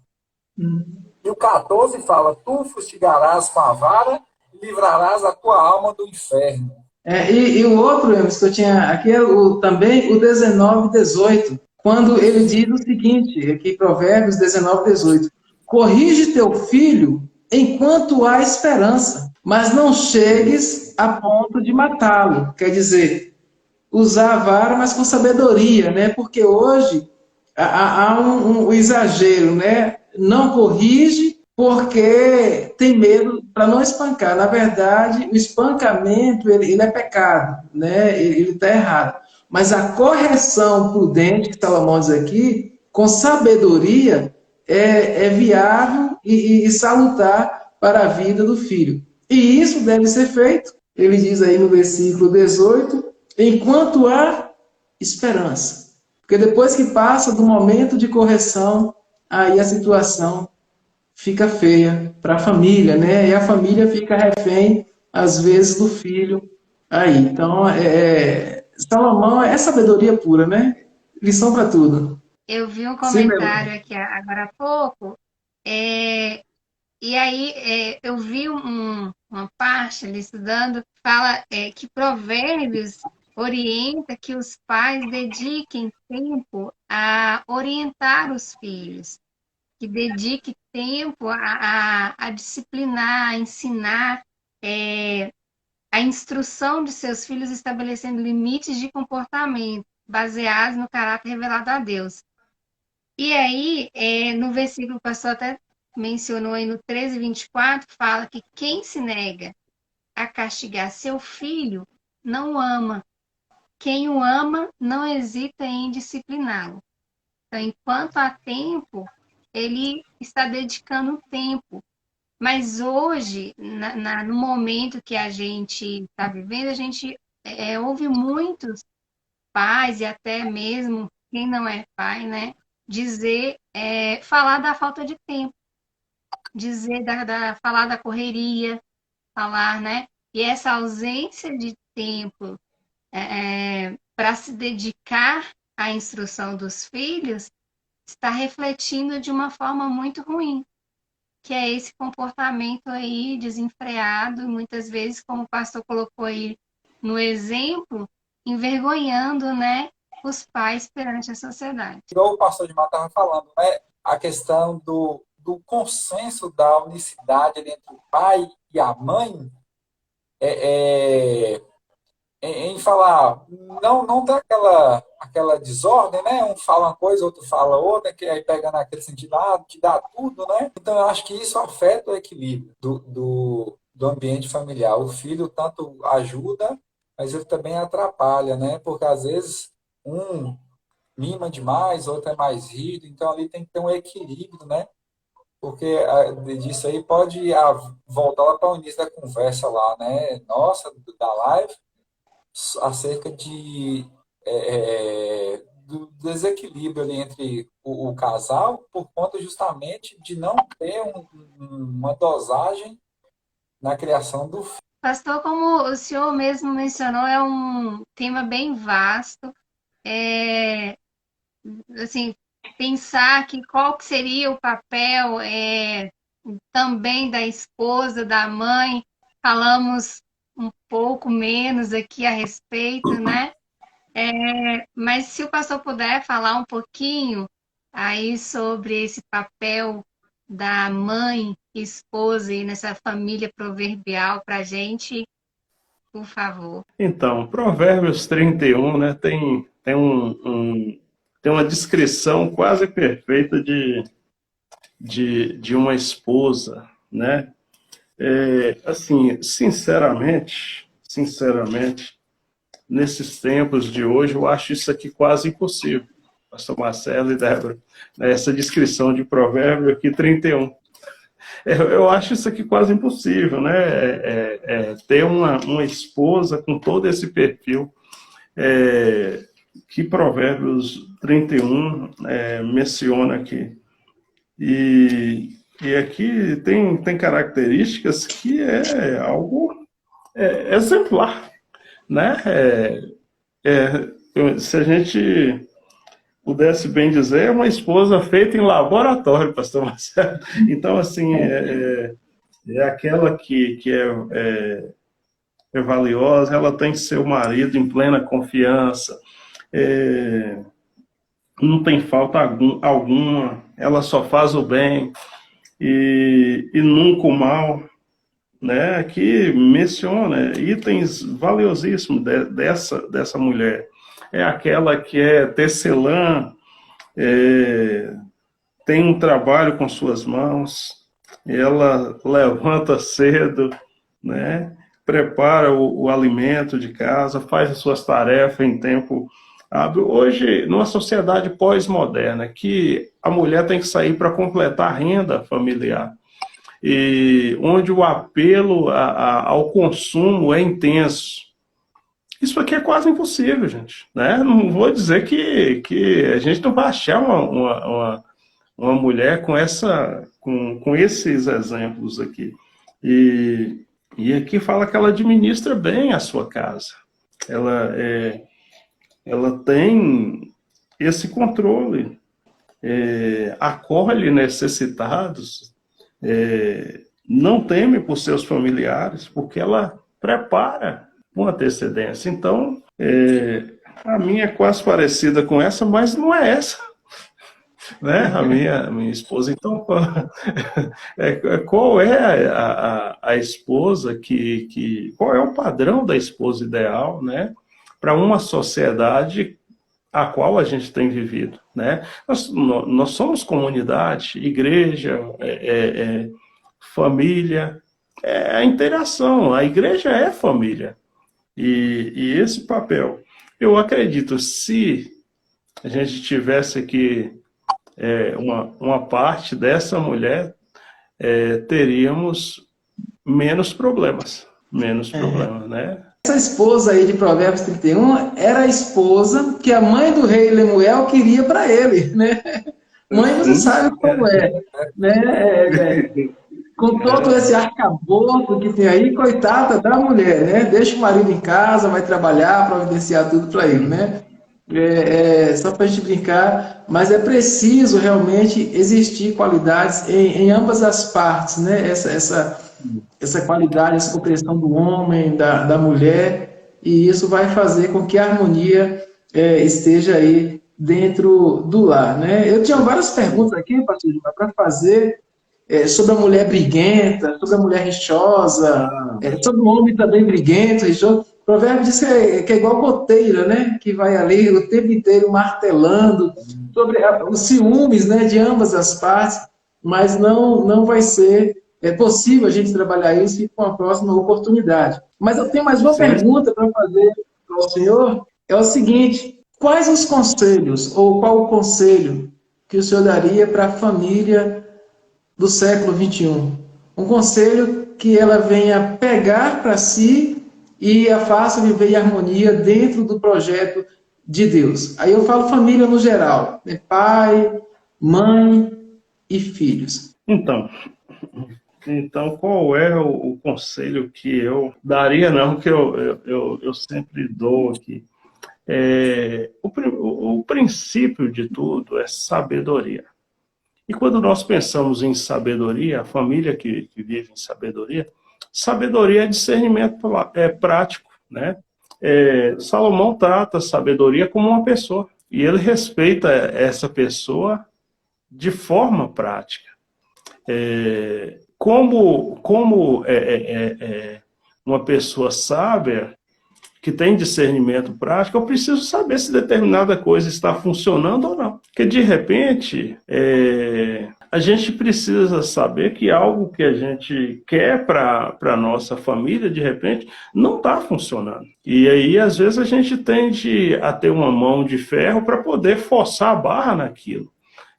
E o 14 fala, tu fustigarás com a vara e livrarás a tua alma do inferno. E o outro, Emerson, que eu tinha aqui é também o 19, 18, quando ele diz o seguinte, aqui Provérbios 19, 18: corrige teu filho enquanto há esperança, mas não chegues a ponto de matá-lo. Quer dizer, usar a vara, mas com sabedoria, né? Porque hoje há um exagero, né? Não corrige porque tem medo para não espancar. Na verdade, o espancamento ele é pecado, né? Ele está errado. Mas a correção prudente que Salomão diz aqui, com sabedoria, é viável e salutar para a vida do filho. E isso deve ser feito, ele diz aí no versículo 18, enquanto há esperança. Porque depois que passa do momento de correção, aí a situação fica feia para a família, né? E a família fica refém, às vezes, do filho aí. Então, Salomão é sabedoria pura, né? Lição para tudo. Eu vi um Sim, meu irmão. comentário aqui agora há pouco, é, e aí eu vi uma parte ali estudando, fala que Provérbios orienta que os pais dediquem tempo a orientar os filhos, que dedique tempo a disciplinar, a ensinar a instrução de seus filhos, estabelecendo limites de comportamento baseados no caráter revelado a Deus. E aí, no versículo que o pastor até mencionou aí no 13:24, fala que quem se nega a castigar seu filho não o ama. Quem o ama não hesita em discipliná-lo. Então, enquanto há tempo, ele está dedicando tempo. Mas hoje, no momento que a gente está vivendo, a gente ouve muitos pais e até mesmo quem não é pai, né? dizer, falar da falta de tempo, dizer falar da correria, falar, né? E essa ausência de tempo para se dedicar à instrução dos filhos está refletindo de uma forma muito ruim, que é esse comportamento aí desenfreado, muitas vezes, como o pastor colocou aí no exemplo, envergonhando, né, os pais perante a sociedade. Igual o pastor Edmar estava falando, né? A questão do consenso da unicidade entre o pai e a mãe em falar, não dá aquela desordem, né? Um fala uma coisa, outro fala outra, que aí pega naquele sentido, que dá tudo, né? Então, eu acho que isso afeta o equilíbrio do ambiente familiar. O filho tanto ajuda, mas ele também atrapalha, né? Porque, às vezes, um mima demais, outro é mais rígido, então ali tem que ter um equilíbrio, né? Porque disso aí pode voltar lá para o início da conversa lá, né? Nossa, da live, acerca do desequilíbrio ali entre o casal, por conta justamente de não ter uma dosagem na criação do filho. Pastor, como o senhor mesmo mencionou, é um tema bem vasto. Assim, pensar que qual que seria o papel também da esposa, da mãe, falamos um pouco menos aqui a respeito, né? Mas se o pastor puder falar um pouquinho aí sobre esse papel da mãe, esposa e nessa família proverbial para a gente, por favor. Então, Provérbios 31, né, tem uma descrição quase perfeita de uma esposa, né? Assim, sinceramente, nesses tempos de hoje, eu acho isso aqui quase impossível. Pastor Marcelo e Débora, né, essa descrição de Provérbio aqui 31. Eu acho isso aqui quase impossível, né? Ter uma esposa com todo esse perfil que Provérbios 31 menciona aqui. E aqui tem características que é algo exemplar, né? Se a gente pudesse bem dizer, é uma esposa feita em laboratório, pastor Marcelo. Então, assim, é aquela que é valiosa, ela tem seu marido em plena confiança, não tem falta alguma, ela só faz o bem e nunca o mal, né? Aqui menciona itens valiosíssimos dessa mulher. É aquela que é tecelã, tem um trabalho com suas mãos, ela levanta cedo, né? Prepara o alimento de casa, faz as suas tarefas em tempo hábil. Hoje, numa sociedade pós-moderna, que a mulher tem que sair para completar a renda familiar, e onde o apelo ao consumo é intenso. Isso aqui é quase impossível, gente, né? Não vou dizer que a gente não vai achar uma mulher com esses exemplos aqui. E aqui fala que ela administra bem a sua casa. Ela tem esse controle, acolhe necessitados, não teme por seus familiares, porque ela prepara com antecedência. Então, a minha é quase parecida com essa, mas não é essa, né? A minha esposa. Então, qual é a esposa qual é o padrão da esposa ideal, né? Para uma sociedade a qual a gente tem vivido, né? Nós somos comunidade, igreja, família, a interação. A igreja é família. E esse papel, eu acredito, se a gente tivesse aqui uma parte dessa mulher, teríamos menos problemas, né? Essa esposa aí de Provérbios 31 era a esposa que a mãe do rei Lemuel queria para ele, né? Mãe, você sabe como é, né? Com todo esse arcabouço que tem aí, coitada da mulher, né? Deixa o marido em casa, vai trabalhar, providenciar tudo para ele, né? Só para a gente brincar, mas é preciso realmente existir qualidades em ambas as partes, né? Essa qualidade, essa compreensão do homem, da mulher, e isso vai fazer com que a harmonia esteja aí dentro do lar, né? Eu tinha várias perguntas aqui, pastor Gilmar, para fazer sobre a mulher briguenta, sobre a mulher rixosa, sobre o homem também briguento, rixoso. O provérbio diz que é igual goteira, né? Que vai ali o tempo inteiro martelando sobre os ciúmes, né? De ambas as partes, mas não vai ser possível a gente trabalhar isso com a próxima oportunidade. Mas eu tenho mais uma pergunta para fazer para o senhor. É o seguinte: quais os conselhos, ou qual o conselho que o senhor daria para a família do século XXI? Um conselho que ela venha pegar para si e a faça viver em harmonia dentro do projeto de Deus. Aí eu falo família no geral, né? Pai, mãe e filhos. Então, qual é o conselho que eu daria, não, que eu sempre dou aqui? O princípio de tudo é sabedoria. E quando nós pensamos em sabedoria, a família que vive em sabedoria, sabedoria é discernimento prático, né? Salomão trata a sabedoria como uma pessoa, e ele respeita essa pessoa de forma prática. Como uma pessoa sábia, que tem discernimento prático, eu preciso saber se determinada coisa está funcionando ou não. Porque, de repente, a gente precisa saber que algo que a gente quer para a nossa família, de repente, não está funcionando. E aí, às vezes, a gente tende a ter uma mão de ferro para poder forçar a barra naquilo.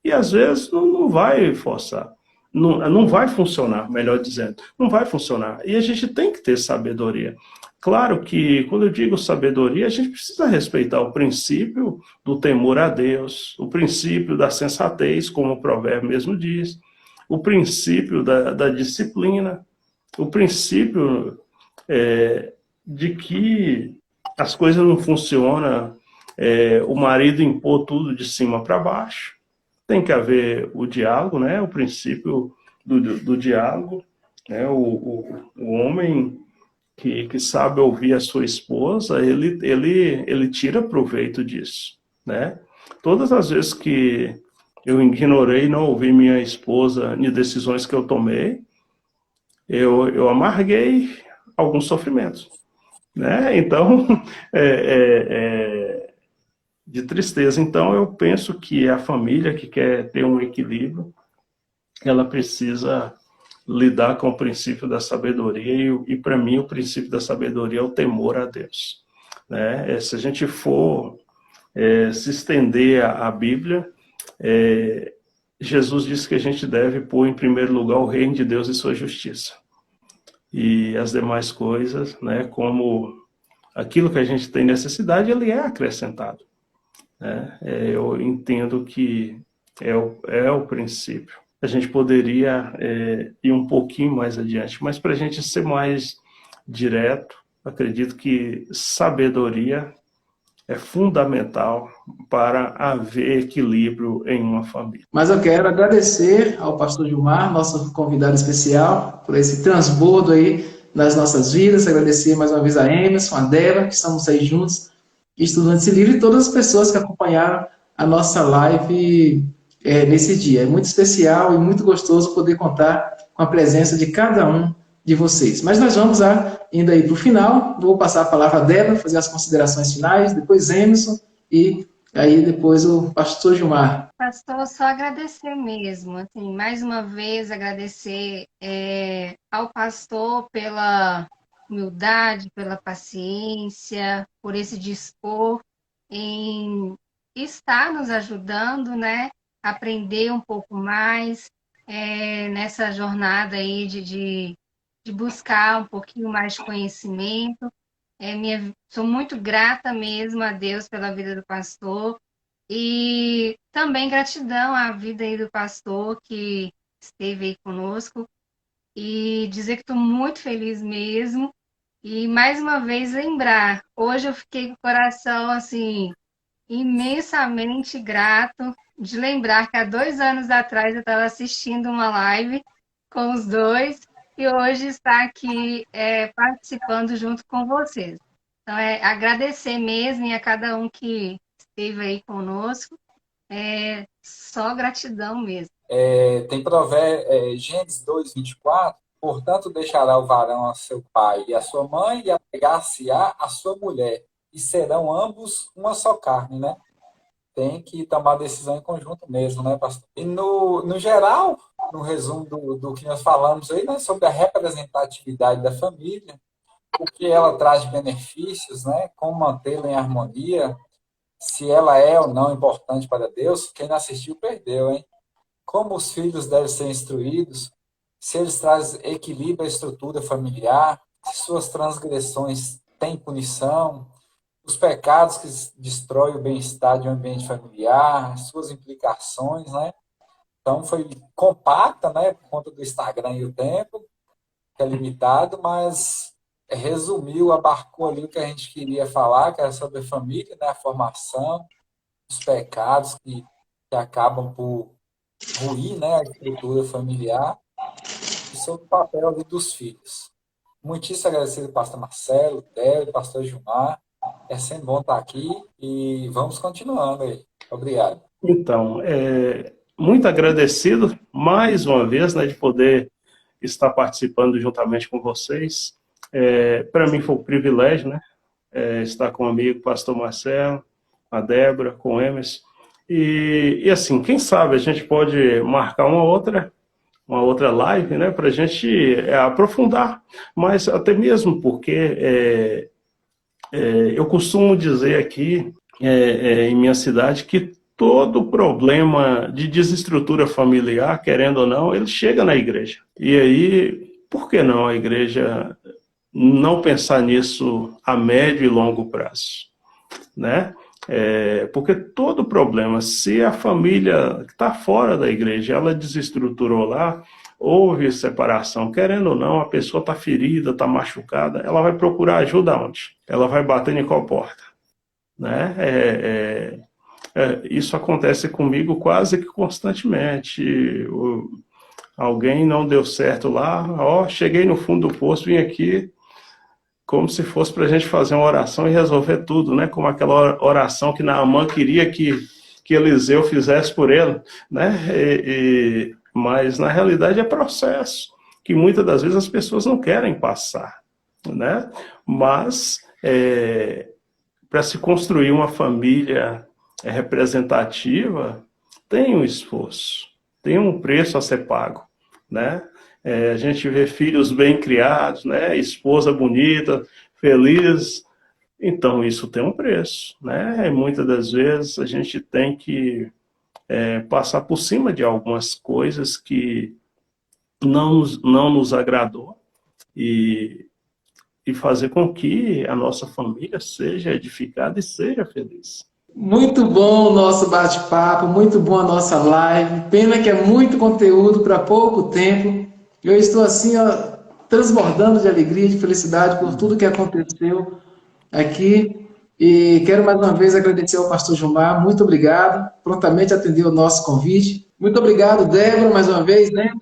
E, às vezes, não vai forçar. Não vai funcionar, melhor dizendo. Não vai funcionar. E a gente tem que ter sabedoria. Claro que, quando eu digo sabedoria, a gente precisa respeitar o princípio do temor a Deus, o princípio da sensatez, como o provérbio mesmo diz, o princípio da disciplina, o princípio de que as coisas não funcionam, o marido impor tudo de cima para baixo. Tem que haver o diálogo, né? O princípio do diálogo, né? O homem que sabe ouvir a sua esposa, ele tira proveito disso, né? Todas as vezes que eu ignorei e não ouvi minha esposa em decisões que eu tomei, eu amarguei alguns sofrimentos, né? Então, de tristeza. Então, eu penso que a família que quer ter um equilíbrio, ela precisa lidar com o princípio da sabedoria, e para mim o princípio da sabedoria é o temor a Deus, né? Se a gente for se estender a Bíblia, Jesus disse que a gente deve pôr em primeiro lugar o reino de Deus e sua justiça, e as demais coisas, né, como aquilo que a gente tem necessidade, ele é acrescentado, né? Eu entendo que é o princípio. A gente poderia ir um pouquinho mais adiante, mas para a gente ser mais direto, acredito que sabedoria é fundamental para haver equilíbrio em uma família. Mas eu quero agradecer ao pastor Gilmar, nosso convidado especial, por esse transbordo aí nas nossas vidas, agradecer mais uma vez a Emerson, a Débora, que estamos aí juntos, estudantes de livro, e todas as pessoas que acompanharam a nossa live nesse dia. É muito especial e muito gostoso poder contar com a presença de cada um de vocês. Mas nós vamos indo aí para o final. Vou passar a palavra a Débora, fazer as considerações finais, depois Emerson e aí depois o pastor Gilmar. Pastor, só agradecer mesmo, assim, mais uma vez agradecer ao pastor pela humildade, pela paciência, por esse dispor em estar nos ajudando, né? Aprender um pouco mais nessa jornada aí de buscar um pouquinho mais de conhecimento. Sou muito grata mesmo a Deus pela vida do pastor. E também gratidão à vida aí do pastor que esteve aí conosco. E dizer que estou muito feliz mesmo. E mais uma vez lembrar, hoje eu fiquei com o coração assim imensamente grato de lembrar que há 2 anos atrás eu estava assistindo uma live com os dois e hoje está aqui participando junto com vocês. Então, agradecer mesmo e a cada um que esteve aí conosco. Só gratidão mesmo. Tem Gênesis 2:24, portanto deixará o varão a seu pai e a sua mãe e apegar-se-á a sua mulher, e serão ambos uma só carne, né? Tem que tomar decisão em conjunto mesmo, né, pastor? E no geral, no resumo do que nós falamos aí, né, sobre a representatividade da família, o que ela traz de benefícios, né, como mantê-la em harmonia, se ela é ou não importante para Deus, quem não assistiu perdeu, hein? Como os filhos devem ser instruídos, se eles trazem equilíbrio à estrutura familiar, se suas transgressões têm punição, os pecados que destroem o bem-estar de um ambiente familiar, suas implicações, né? Então, foi compacta, né, por conta do Instagram e o tempo, que é limitado, mas resumiu, abarcou ali o que a gente queria falar, que era sobre a família, né, a formação, os pecados que acabam por ruir, né, a estrutura familiar e sobre o papel ali dos filhos. Muitíssimo agradecido, pastor Marcelo, Débora, pastor Gilmar. É sempre bom estar aqui e vamos continuando aí. Obrigado. Então, muito agradecido mais uma vez, né, de poder estar participando juntamente com vocês. Para mim foi um privilégio, né, estar com o amigo pastor Marcelo, a Débora, com o Emerson. E assim, quem sabe a gente pode marcar uma outra live, né, para a gente aprofundar, mas até mesmo porque eu costumo dizer aqui em minha cidade que todo problema de desestrutura familiar, querendo ou não, ele chega na igreja. E aí, por que não a igreja não pensar nisso a médio e longo prazo, né? Porque todo problema, se a família que está fora da igreja, ela desestruturou lá, houve separação, querendo ou não, a pessoa está ferida, está machucada, ela vai procurar ajuda onde? Ela vai bater em qual porta? Né? Isso acontece comigo quase que constantemente. Alguém não deu certo lá, cheguei no fundo do poço, vim aqui, como se fosse para a gente fazer uma oração e resolver tudo, né? Como aquela oração que Naamã queria que Eliseu fizesse por ele, né? Mas na realidade é processo que muitas das vezes as pessoas não querem passar, né? Mas para se construir uma família representativa tem um esforço, tem um preço a ser pago, né? A gente vê filhos bem criados, né? Esposa bonita, feliz. Então, isso tem um preço, né? E muitas das vezes a gente tem que passar por cima de algumas coisas que não nos agradou e fazer com que a nossa família seja edificada e seja feliz. Muito bom o nosso bate-papo, muito bom a nossa live. Pena que é muito conteúdo para pouco tempo. Eu estou assim, transbordando de alegria, de felicidade por tudo que aconteceu aqui. E quero mais uma vez agradecer ao pastor Gilmar. Muito obrigado. Prontamente atendeu o nosso convite. Muito obrigado, Débora, mais uma vez, né?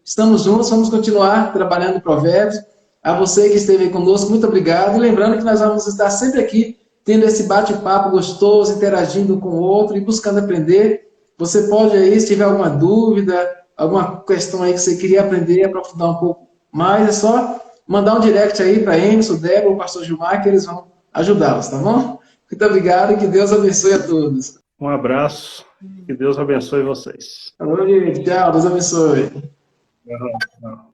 Estamos juntos, vamos continuar trabalhando provérbios. A você que esteve aí conosco, muito obrigado. E lembrando que nós vamos estar sempre aqui, tendo esse bate-papo gostoso, interagindo com o outro e buscando aprender. Você pode aí, se tiver alguma dúvida, alguma questão aí que você queria aprender, aprofundar um pouco mais, é só mandar um direct aí para Emerson, Débora, o pastor Gilmar, que eles vão ajudá-los, tá bom? Muito obrigado e que Deus abençoe a todos. Um abraço, que Deus abençoe vocês. Falou, gente. Tchau, Deus abençoe. Não.